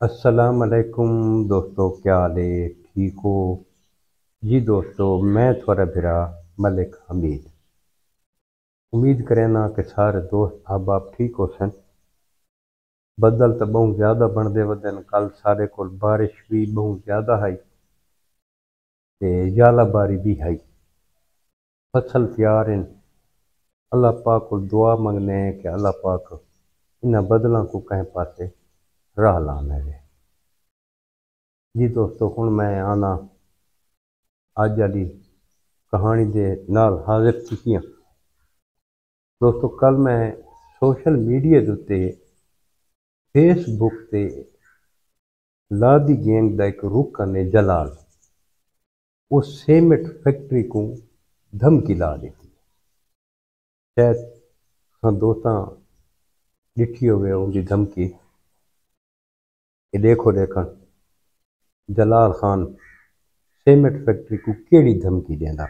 السلام علیکم دوستو، کیا حال ہے؟ ٹھیک ہو جی دوستو؟ میں تھوڑا بھرا ملک حمید امید کرنا کہ سارے دوست احباب ٹھیک ہو سن۔ بدل تو بہت زیادہ بنتے ودن، کل سارے کو بارش بھی بہت زیادہ آئی تے یالا باری بھی آئی، فصل تیار ہیں۔ اللہ پاک کو دعا منگنے ہیں کہ اللہ پاک انہاں بدلاں کو کہیں پاسے راہ لانے دے۔ جی دوستو، ہن میں آنا اج والی کہانی دے نال حاضر کی ہاں۔ دوستو، کل میں سوشل میڈیا دے فیس بک تے لادی گینگ دا ایک رکن نے جلال اس سیمنٹ فیکٹری کو دھمکی لا دیتی۔ شاید ہاں دوستاں ڈٹھی ہوئے ان کی دھمکی، کہ دیکھو دیکھن جلال خان سیمنٹ فیکٹری کو کیڑی دھمکی دینا۔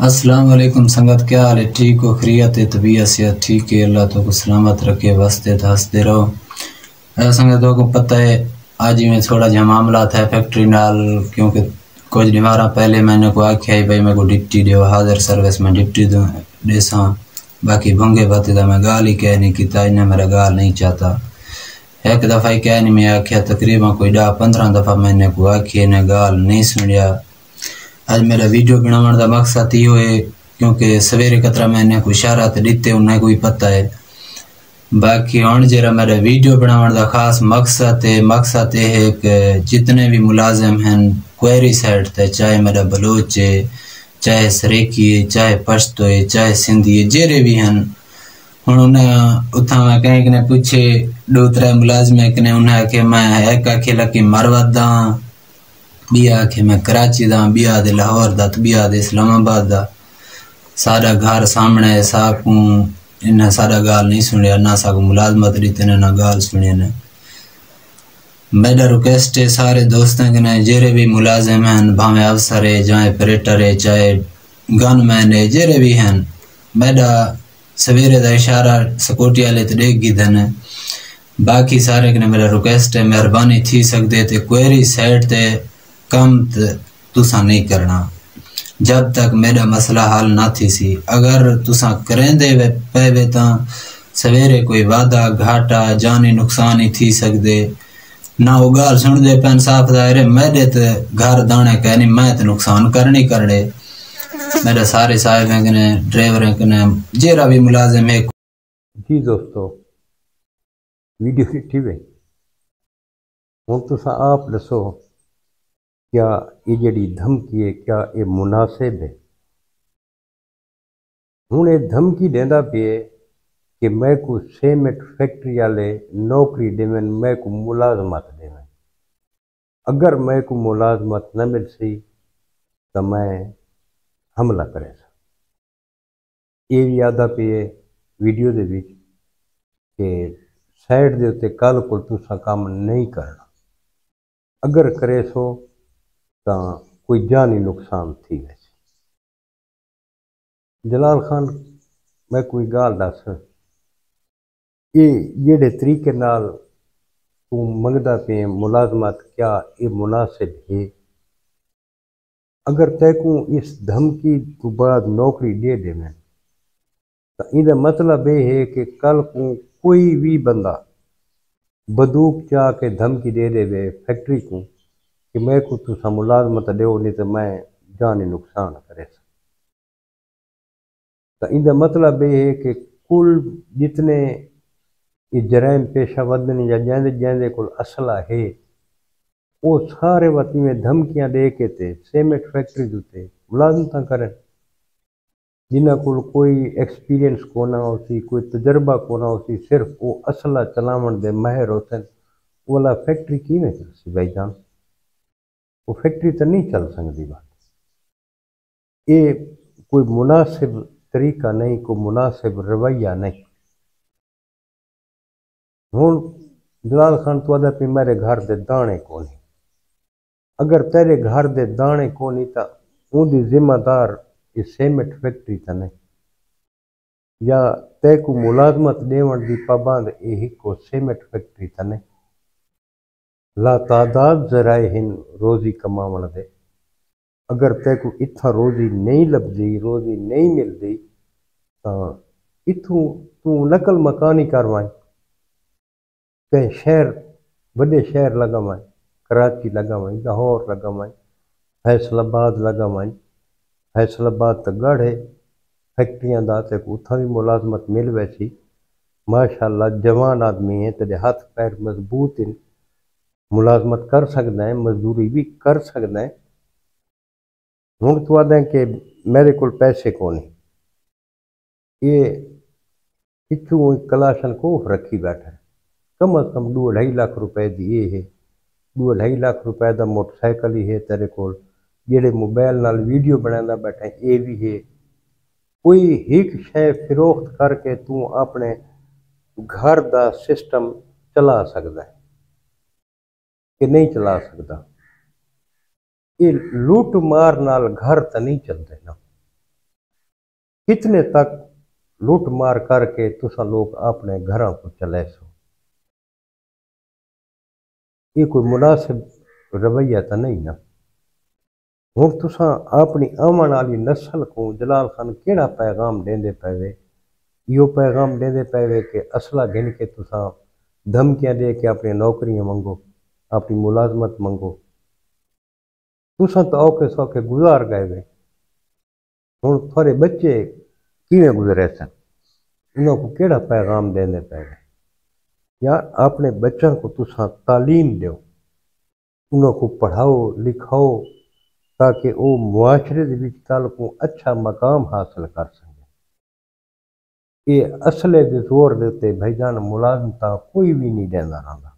السلام علیکم سنگت، کیا حال ہے؟ ٹھیک ہو؟ خیریت ہے؟ طبیعت صحت ٹھیک ہے؟ اللہ تو کو سلامت رکھے، واسطے ہنستے رہو۔ سنگتوں کو پتہ ہے آج ہی میں تھوڑا جہاں معاملہ تھا فیکٹری نال، کیونکہ کچھ دیوارہ پہلے میں نے کو آکھیا بھائی میں کو ڈپٹی دیو، حاضر سروس میں ڈپٹی دیساں، باقی بھنگے بھتے دا میں گال ہی کہہ نہیں کیتا، انہیں میرا گال نہیں چاہتا۔ ایک دفعہ ہی کہہ نہیں میں آکھیا، تقریباً کوئی 10-15 دفعہ میں نے کو آکھیا، انہیں گال نہیں سنیا۔ آج میرا ویڈیو بناون دا مقصد ہی ہوئے، کیونکہ سویرے قطرہ میں نے کوئی اشارات دیتے انہیں کوئی پتہ ہے۔ باقی ہون جیرا میرا ویڈیو بناون دا خاص مقصد یہ ہے کہ جتنے بھی ملازم ہیں کوئری سائٹ تے، چاہے میرا بلوچ ہے، چاہے سریکی ہے، چاہے پشتو ہے، چاہے سندھی ہے، جیرے بھی ہیں، انہیں اتھا میں کہیں کنے پوچھے 2-3 ملازم ہیں کنے انہیں کہ میں ایک آکھے لکی مروت دا، بیا کہ میں کراچی دا، بیا دے لاہور دا، بیا دے اسلام آباد دا۔ سارا گھر سامنے ساکوں انہیں سارا گال نہیں سنیا، نہ ساکوں ملازمت دیتے نہ گال سنیا نے۔ میرا ریکویسٹ ہے سارے دوستوں کے نے جیرے بھی ملازم ہیں، بھاویں افسر ہے، چاہے پریٹر ہے، چاہے گن مین ہے، جیرے بھی ہیں، میرا سویرے دا اشارہ سکوٹی والے تے دیکھ گی دن۔ باقی سارے کے نے میرا ریکویسٹ ہے، مہربانی تھی سکتے تے کوئری سائٹ تے کم تساں نہیں کرنا جب تک میرا مسئلہ حل نہ تھی سی۔ اگر تساں کریں دے پے تاں سویرے کوئی وعدہ گھاٹا جانی نقصان ہی تھی سکتے، نہ وہ گال سن دے پین صاف ظاہر ہے میرے تے گھر دانے کہنی میں تے نقصان کرنی کرنے۔ میرا سارے صاحب ہیں کنے ڈرائیور ہیں کنے جیرا بھی ملازم ہے۔ جی دوستو، ویڈیو ڈٹھی ہوئے ہوں تساں آپ دسو، کیا یہ جڑی دھمکی ہے کیا یہ مناسب ہے؟ ہوں یہ دھمکی دینا پہ کہ میں کو سیمنٹ فیکٹری والے نوکری دیں، میں کو ملازمت دیں، اگر میں کو ملازمت نہ مل سی تو میں حملہ کرے سا۔ یہ بھی آدھا پہ ویڈیو دے وچ کہ سائڈ دے اتے کل کو تساں کام نہیں کرنا، اگر کرے سو تو کوئی جانی نقصان تھی گئے۔ جلال خان میں کوئی گال دس، یہ جڑے طریقے نال تو منگدا پہ ملازمت، کیا یہ مناسب ہے؟ اگر تے کو اس دھمکی تو بعد نوکری دے میں تو یہ مطلب یہ ہے کہ کل کو کوئی بھی بندہ بدوق چاہ کے دھمکی دے فیکٹری کو کہ میں کو تساں ملازمت دیو نہیں تو میں جانی نقصان کرے سا۔ تو یہ مطلب یہ ہے کہ کل جتنے یہ جرائم پیشہ ودن یا جیندے کل اسلحہ ہے وہ سارے وقتی میں دھمکیاں دے کے تے سیمنٹ فیکٹری دوتے ملازمتاں کریں، جنہ کل کوئی ایکسپیرینس کو نہ ہوتی، کوئی تجربہ کو نہ ہوتی، صرف وہ اسلحہ چلاون دے ماہر ہوتے ہیں، والا فیکٹری کی میں چل سی بھائی جان؟ وہ فیکٹری تو نہیں چل سکتی۔ بات یہ کوئی مناسب طریقہ نہیں، کوئی مناسب رویہ نہیں۔ ہوں جلال خان تو آدھا پہ میرے گھر دے دانے کو نہیں، اگر تیرے گھر دے دانے کو نہیں تو ان دی ذمہ دار یہ سیمنٹ فیکٹری تا نہیں، یا تے کو ملازمت دیون دی پابند یہ کو سیمنٹ فیکٹری تا نہیں۔ لا تعداد ذرائع ہن روزی کماون دے، اگر تے کو اتھا روزی نہیں لبھی، روزی نہیں ملتی، تو اتھوں تو نقل مکانی کروائیں، کہیں شہر وڈے شہر لگاوائیں، کراچی لگاوائیں، لاہور لگاوائیں، فیصل آباد لگاوائیں، فیصل آباد تو گڑھ ہے فیکٹریاں دا، تے کو اتھا بھی ملازمت مل ویسی، ماشاءاللہ جوان آدمی ہیں تے ہاتھ پیر مضبوط ہیں، ملازمت کر سکدا ہے، مزدوری بھی کر سکدا ہے۔ ہن تو آدھیں کہ میرے کول پیسے کون ہیں، یہ پچھوں کلاشن کوف رکھی بیٹھا ہے، کم از کم 2.5 لاکھ روپے دی یہ ہے، 2.5 لاکھ روپے دا موٹر سائیکل ہی ہے تیرے کول، جڑے موبائل نال ویڈیو بنانا بیٹھا ہے یہ بھی ہے، کوئی ایک شے فروخت کر کے تو اپنے گھر دا سسٹم چلا سکدا ہے کہ نہیں چلا سکدا؟ یہ لوٹ مار نال گھر تو نہیں چلتے نا، کتنے تک لوٹ مار کر کے تسا لوگ اپنے گھراں کو چلے سو؟ یہ کوئی مناسب رویہ تو نہیں نا۔ ہن تسا اپنی آمن والی نسل کو جلال خان کیڑا پیغام دیندے پے؟ یہ پیغام دیندے پے کہ اسلحہ گن کے تسا دھمکیاں دے کے اپنی نوکریاں منگو، اپنی ملازمت منگو، تسا تو اوکھے سوکھے گزار گئے وے، ہن تھوڑے بچے کیویں گزرے سن؟ انہوں کو کیڑا پیغام دینے پے؟ یار اپنے بچوں کو تسا تعلیم دیو، انہوں کو پڑھاؤ لکھاؤ تاکہ وہ معاشرے دے وچ کل کو اچھا مقام حاصل کر سکے۔ یہ اصلے دے زور دے تے بھائی جان ملازمتاں کوئی بھی نہیں دیندا رہندا،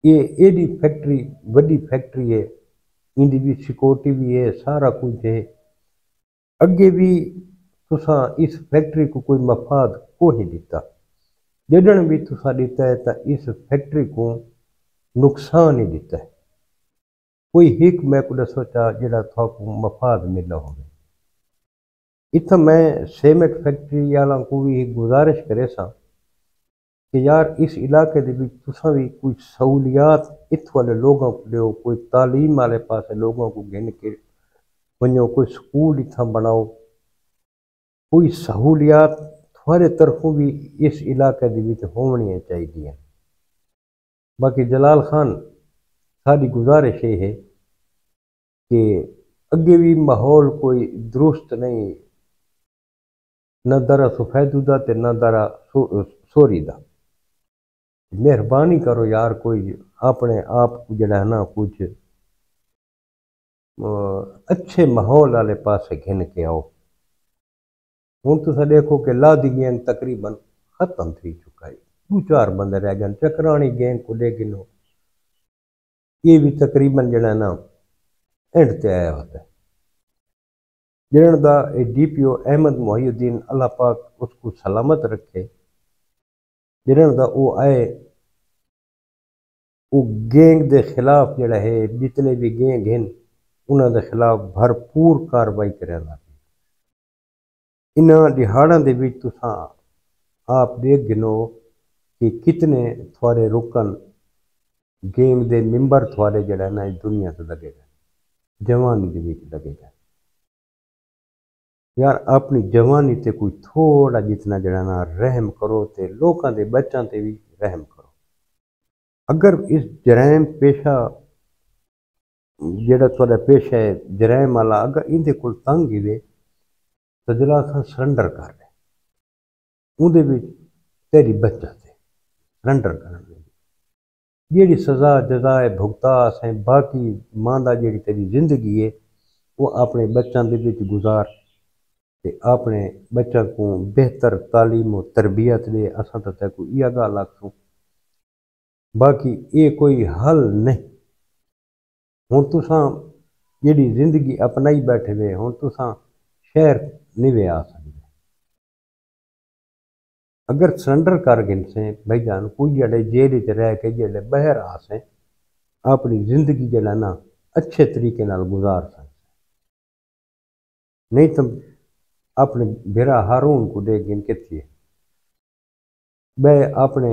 یہ ایڈی فیکٹری وڈی فیکٹری ہے، ان دی بھی سیکورٹی بھی ہے، سارا کچھ ہے، اگے بھی تسا اس فیکٹری کو کوئی مفاد کو نہیں دیتا، جدن بھی تسا دیتا ہے تو اس فیکٹری کو نقصان ہی دیتا ہے، کوئی ایک میں کو سوچا جڑا تھا کو مفاد ملا ہوگا۔ اتنا میں سیمنٹ فیکٹری والوں کو بھی ایک گزارش کرے سا کہ یار اس علاقے دے وچ تساں بھی کوئی سہولیات اتھوں والے لوگوں کو دیو، کوئی تعلیم والے پاسے لوگوں کو گن کے ونجو، کوئی سکول اتھاں بناؤ، کوئی سہولیات تھوڑے طرفوں بھی اس علاقے دے وچ ہونی چاہیے۔ باقی جلال خان ساری گزارش یہ ہے کہ اگے بھی ماحول کوئی درست نہیں، نہ درا سفیدو دا تے نہ درا سوری دا، مہربانی کرو یار کوئی اپنے آپ کو جڑا ہے نا کچھ اچھے ماحول والے پاسے گھن کے آؤ۔ ہوں تسا دیکھو کہ لادی گینگ تقریباً ختم تھی چکا ہے، 2-4 بندے رہ گئے، چکرانی گینگ کو لے گنو، یہ بھی تقریباً جڑا ہے نا اینڈ تے آیا ہوتا ہے۔ جنہوں دا ڈی پی او احمد محی الدین اللہ پاک اس کو سلامت رکھے، جنہوں دا وہ آئے وہ گینگ دے خلاف جڑا ہے جتنے بھی گینگ ہیں انہوں دے خلاف بھرپور کاروائی کرے لا، انہاں دہاڑاں دے وچ تساں آپ دیکھ گنو کہ کتنے تھوڑے رکن گینگ دے ممبر تھوڑے جڑا ہے نا اس دنیا سے لگے گئے، جوانی دے وچ لگے گئے۔ یار اپنی جوانی تے کوئی تھوڑا جتنا جڑا نا رحم کرو تے لوکاں دے بچاں تے بھی رحم کرو۔ اگر اس جرائم پیشہ جڑا تھوڑا پیشہ ہے جرائم والا اگر ان دے کول تنگ ہوئے تو جلال خان سرنڈر کر لے، ان دے وچ تیری بچت ہے سرنڈر کرنے دے، جیڑی سزا جزائے بھگتا اسیں باقی ماندہ جیڑی تیری زندگی ہے وہ اپنے بچاں دے وچ گزار تے اپنے بچوں کو بہتر تعلیم و تربیت دے، اساں تو تے کو یہ گل آکھوں، باقی یہ کوئی حل نہیں۔ ہن تساں جیڑی زندگی اپنائی بیٹھے ہوئے ہن تساں شہر نہیں آ سکتے، اگر سرنڈر کر گئے سے بھائی جان کوئی جڑے جیل وچ رہ کے جڑے باہر آ سے اپنی زندگی جڑا نا اچھے طریقے نال گزار سکتے، نہیں تو اپنے بھرا ہارون کو دے گن کتھیے بے اپنے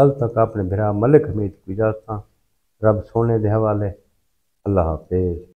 کل تک اپنے بھرا ملک حمید کو اجازت، رب سونے دے حوالے، اللہ حافظ۔